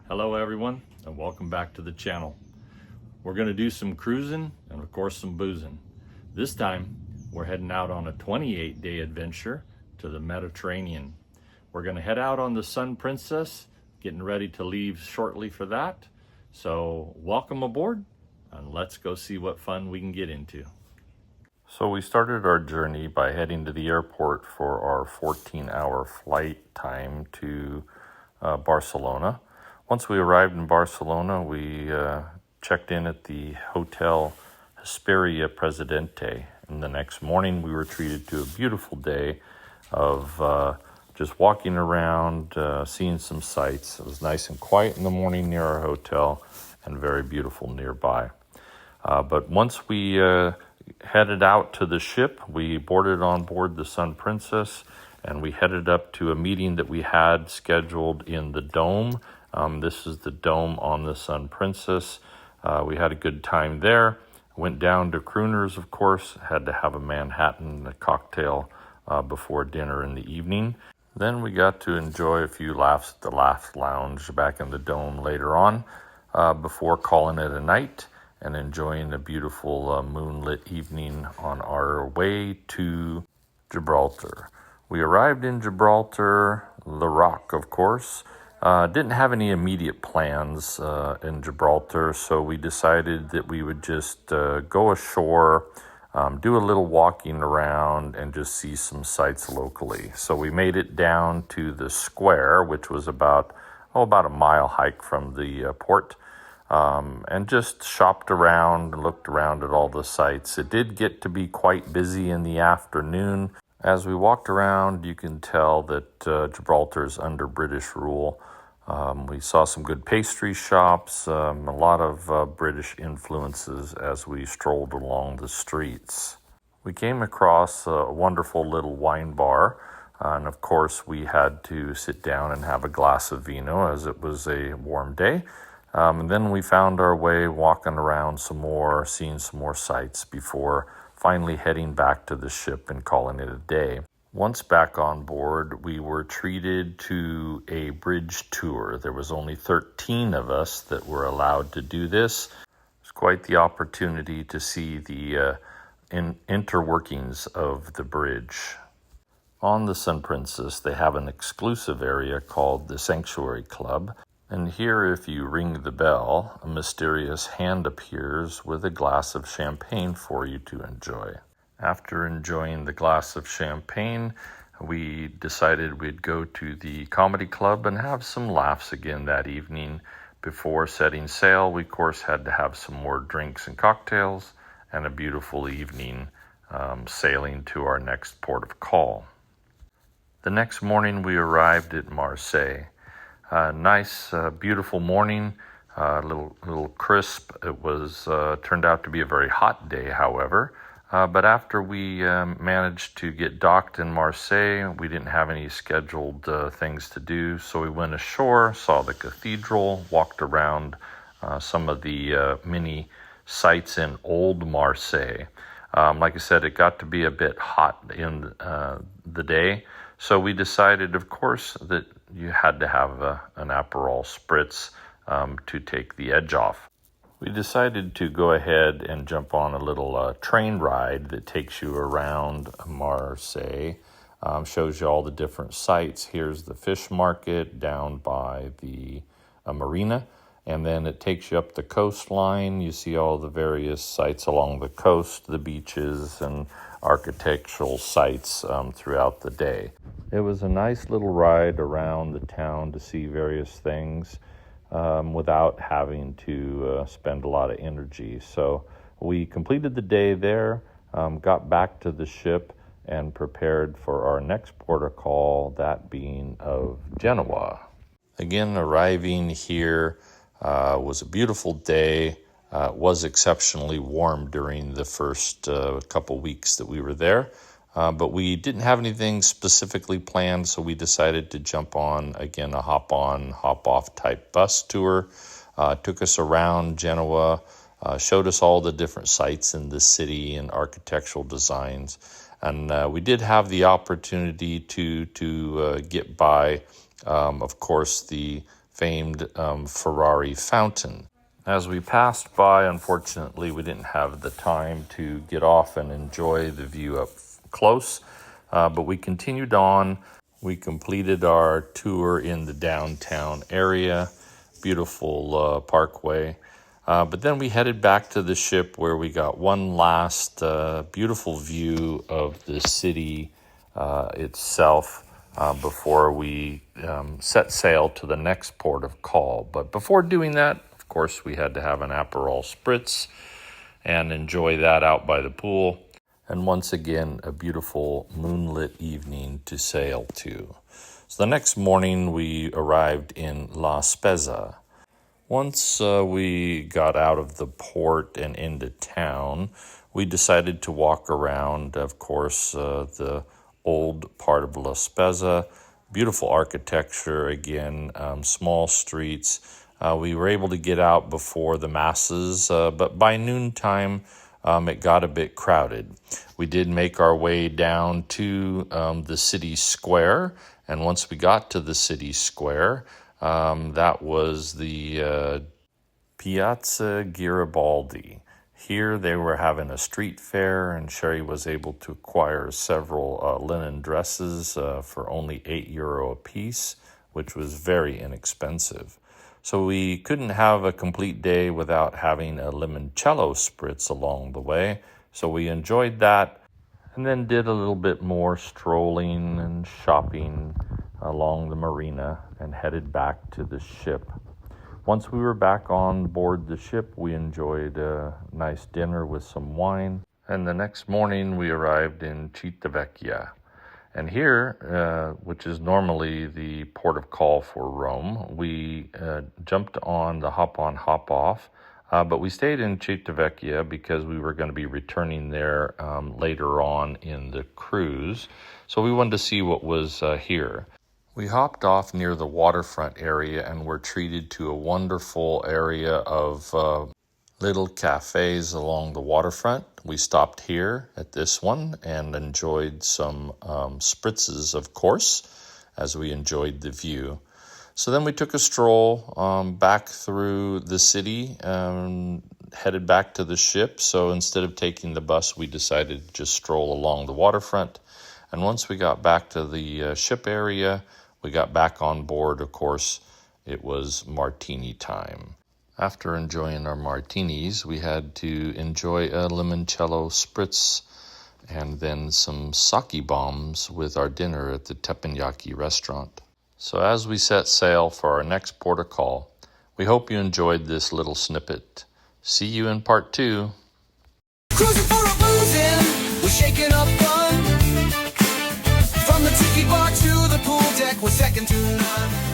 Hello everyone, and welcome back to the channel. We're going to do some cruising and of course some boozing. This time we're heading out on a 28-day adventure to the Mediterranean. We're going to head out on the Sun Princess, getting ready to leave shortly for that. So welcome aboard and let's go see what fun we can get into. So we started our journey by heading to the airport for our 14-hour flight time to Barcelona. Once we arrived in Barcelona, we checked in at the Hotel Hesperia Presidente. And the next morning, we were treated to a beautiful day of just walking around, seeing some sights. It was nice and quiet in the morning near our hotel and very beautiful nearby. But once we headed out to the ship, we boarded on board the Sun Princess, and we headed up to a meeting that we had scheduled in the Dome. This is the Dome on the Sun Princess. We had a good time there. Went down to Crooners, of course. Had to have a Manhattan cocktail before dinner in the evening. Then we got to enjoy a few laughs at the Laugh Lounge back in the Dome later on before calling it a night and enjoying a beautiful moonlit evening on our way to Gibraltar. We arrived in Gibraltar, the Rock, of course. Didn't have any immediate plans in Gibraltar, so we decided that we would just go ashore, do a little walking around, and just see some sights locally. So we made it down to the square, which was about a mile hike from the port, and just shopped around and looked around at all the sights. It did get to be quite busy in the afternoon. As we walked around, you can tell that Gibraltar is under British rule. We saw some good pastry shops, a lot of British influences as we strolled along the streets. We came across a wonderful little wine bar, and of course we had to sit down and have a glass of vino as it was a warm day. And then we found our way walking around some more, seeing some more sights before finally heading back to the ship and calling it a day. Once back on board, we were treated to a bridge tour. There was only 13 of us that were allowed to do this. It's quite the opportunity to see the interworkings of the bridge. On the Sun Princess, they have an exclusive area called the Sanctuary Club. And here, if you ring the bell, a mysterious hand appears with a glass of champagne for you to enjoy. After enjoying the glass of champagne, we decided we'd go to the comedy club and have some laughs again that evening. Before setting sail, we of course had to have some more drinks and cocktails and a beautiful evening sailing to our next port of call. The next morning we arrived at Marseille. Nice, beautiful morning, a little crisp. It was turned out to be a very hot day, however. But after we managed to get docked in Marseille, we didn't have any scheduled things to do. So we went ashore, saw the cathedral, walked around some of the mini sites in Old Marseille. Like I said, it got to be a bit hot in the day. So we decided, of course, that you had to have an Aperol Spritz to take the edge off. We decided to go ahead and jump on a little train ride that takes you around Marseille, shows you all the different sites. Here's the fish market down by the marina, and then it takes you up the coastline. You see all the various sites along the coast, the beaches, and architectural sites throughout the day. It was a nice little ride around the town to see various things without having to spend a lot of energy. So we completed the day there, got back to the ship, and prepared for our next port of call, that being of Genoa. Again, arriving here was a beautiful day. It was exceptionally warm during the first couple weeks that we were there. But we didn't have anything specifically planned, so we decided to jump on, again, a hop-on, hop-off type bus tour. Took us around Genoa, showed us all the different sites in the city and architectural designs. And we did have the opportunity to get by, of course, the famed Ferrari fountain. As we passed by, unfortunately, we didn't have the time to get off and enjoy the view up close, but we continued on. We completed our tour in the downtown area, beautiful parkway, but then we headed back to the ship where we got one last beautiful view of the city itself before we set sail to the next port of call. But before doing that, of course, we had to have an Aperol Spritz and enjoy that out by the pool. And once again, a beautiful moonlit evening to sail to. So the next morning, we arrived in La Spezia. Once we got out of the port and into town, we decided to walk around, of course, the old part of La Spezia. Beautiful architecture, again, small streets. We were able to get out before the masses, but by noontime, it got a bit crowded. We did make our way down to the city square, and once we got to the city square, that was the Piazza Garibaldi. Here they were having a street fair, and Sherry was able to acquire several linen dresses for only €8 a piece, which was very inexpensive. So we couldn't have a complete day without having a limoncello spritz along the way. So we enjoyed that and then did a little bit more strolling and shopping along the marina and headed back to the ship. Once we were back on board the ship, we enjoyed a nice dinner with some wine. And the next morning we arrived in Civitavecchia. And here, which is normally the port of call for Rome, we jumped on the hop-on, hop-off, but we stayed in Civitavecchia because we were going to be returning there later on in the cruise. So we wanted to see what was here. We hopped off near the waterfront area and were treated to a wonderful area of little cafes along the waterfront. We stopped here at this one and enjoyed some spritzes, of course, as we enjoyed the view. So then we took a stroll back through the city, headed back to the ship. So instead of taking the bus, we decided to just stroll along the waterfront. And once we got back to the ship area, we got back on board. Of course, it was martini time. After enjoying our martinis, we had to enjoy a limoncello spritz and then some sake bombs with our dinner at the teppanyaki restaurant. So as we set sail for our next port of call, we hope you enjoyed this little snippet. See you in part 2. Cruising for a boozing, we're shaking up fun. From the tiki bar to the pool deck, we're second to none.